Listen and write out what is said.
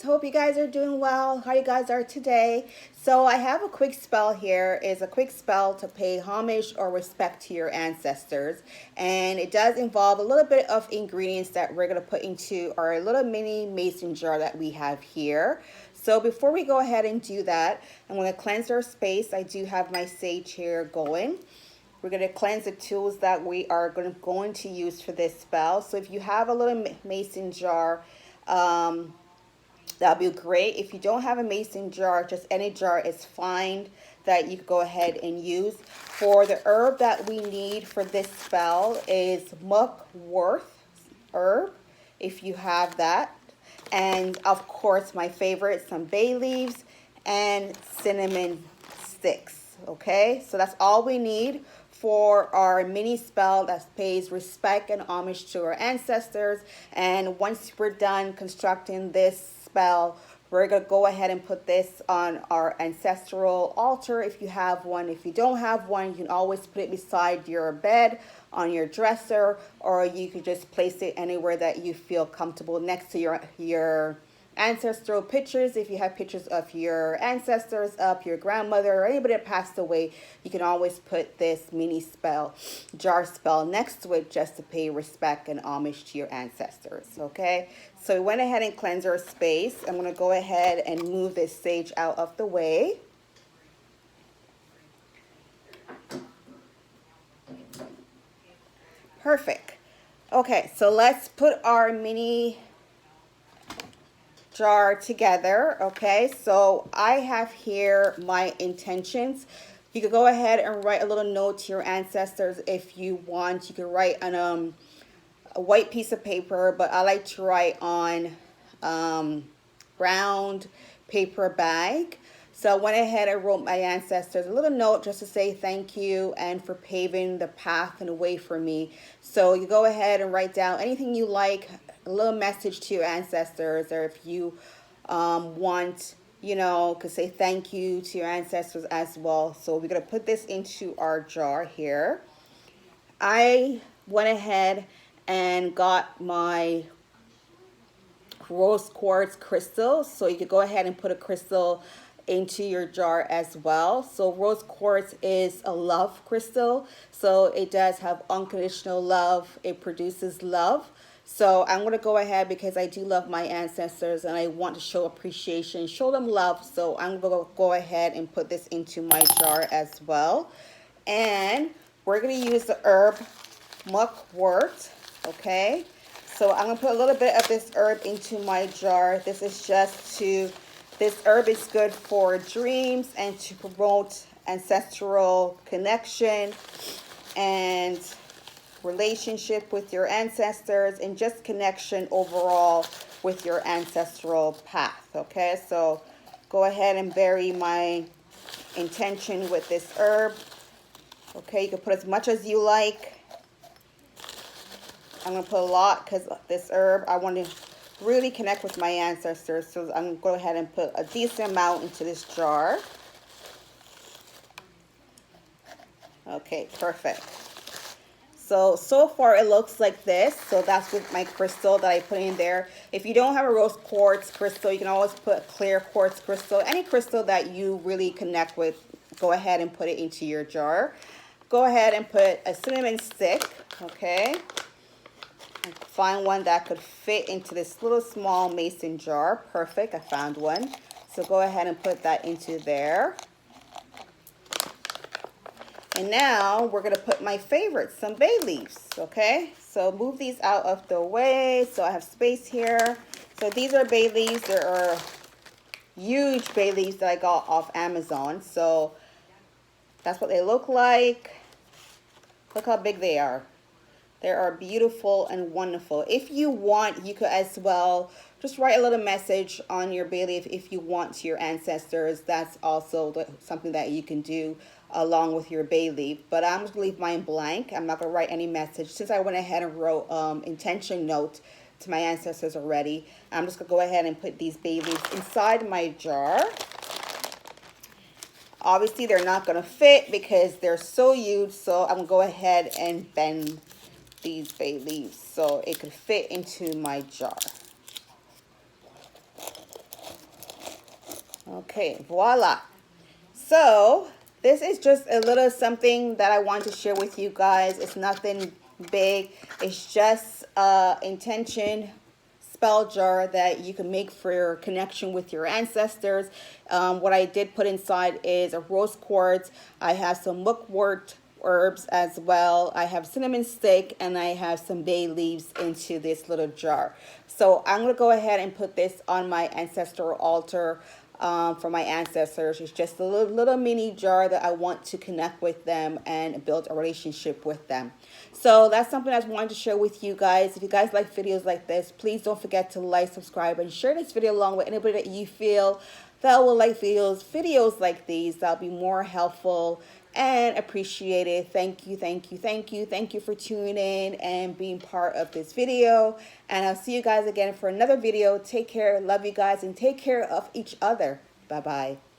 Hope you guys are doing well. How you guys are today? So I have a quick spell here. It's a quick spell to pay homage or respect to your ancestors. And it does involve a little bit of ingredients that we're going to put into our little mini mason jar that we have here. So before we go ahead and do that, I'm going to cleanse our space. I do have my sage here going. We're going to cleanse the tools that we are going to use for this spell. So if you have a little mason jar, that'll be great. If you don't have a mason jar, just any jar is fine that you can go ahead and use. For the herb that we need for this spell is muckworth herb, if you have that. And of course, my favorite, some bay leaves and cinnamon sticks. Okay, so that's all we need for our mini spell that pays respect and homage to our ancestors. And once we're done constructing this spell, we're going to go ahead and put this on our ancestral altar if you have one. If you don't have one, you can always put it beside your bed, on your dresser, or you could just place it anywhere that you feel comfortable next to your ancestral pictures. If you have pictures of your ancestors up, your grandmother, or anybody that passed away, you can always put this mini spell, jar spell, next to it just to pay respect and homage to your ancestors. Okay, so we went ahead and cleansed our space. I'm going to go ahead and move this sage out of the way. Perfect. Okay, so let's put our mini jar together. Okay, so I have here my intentions. You could go ahead and write a little note to your ancestors if you want. You could write on a white piece of paper, but I like to write on round paper bag. So I went ahead and wrote my ancestors a little note just to say thank you and for paving the path and the way for me. So you go ahead and write down anything you like, a little message to your ancestors, or if you want, could say thank you to your ancestors as well. So we're going to put this into our jar here. I went ahead and got my rose quartz crystal. So you could go ahead and put a crystal into your jar as well. So rose quartz is a love crystal. So it does have unconditional love. It produces love. So I'm going to go ahead because I do love my ancestors and I want to show appreciation, show them love. So I'm going to go ahead and put this into my jar as well. And we're going to use the herb muckwort. Okay. So I'm going to put a little bit of this herb into my jar. This herb is good for dreams and to promote ancestral connection and relationship with your ancestors and just connection overall with your ancestral path. Okay, so go ahead and bury my intention with this herb. Okay, you can put as much as you like. I'm going to put a lot because this herb, I want to really connect with my ancestors. So I'm going to go ahead and put a decent amount into this jar. Okay, perfect. So far it looks like this. So that's with my crystal that I put in there. If you don't have a rose quartz crystal, you can always put a clear quartz crystal. Any crystal that you really connect with, go ahead and put it into your jar. Go ahead and put a cinnamon stick, okay? Find one that could fit into this little small mason jar. Perfect, I found one. So go ahead and put that into there. And now we're going to put my favorites, some bay leaves, okay? So move these out of the way so I have space here. So these are bay leaves. There are huge bay leaves that I got off Amazon. So that's what they look like. Look how big they are. They are beautiful and wonderful. If you want, you could as well just write a little message on your bay leaf if you want to your ancestors. That's also something that you can do along with your bay leaf. But I'm just going to leave mine blank. I'm not going to write any message. Since I went ahead and wrote intention note to my ancestors already, I'm just going to go ahead and put these bay leaves inside my jar. Obviously, they're not going to fit because they're so huge. So I'm going to go ahead and bend these bay leaves so it could fit into my jar. Okay, voila. So this is just a little something that I want to share with you guys. It's nothing big. It's just intention spell jar that you can make for your connection with your ancestors. What I did put inside is a rose quartz. I have some mugwort herbs as well. I have cinnamon stick and I have some bay leaves into this little jar. So I'm going to go ahead and put this on my ancestral altar for my ancestors. It's just a little mini jar that I want to connect with them and build a relationship with them. So that's something I wanted to share with you guys. If you guys like videos like this, please don't forget to like, subscribe, and share this video along with anybody that you feel that will like videos like these. That'll be more helpful and appreciated. Thank you, thank you, thank you. Thank you for tuning in and being part of this video. And I'll see you guys again for another video. Take care, love you guys, and take care of each other. Bye-bye.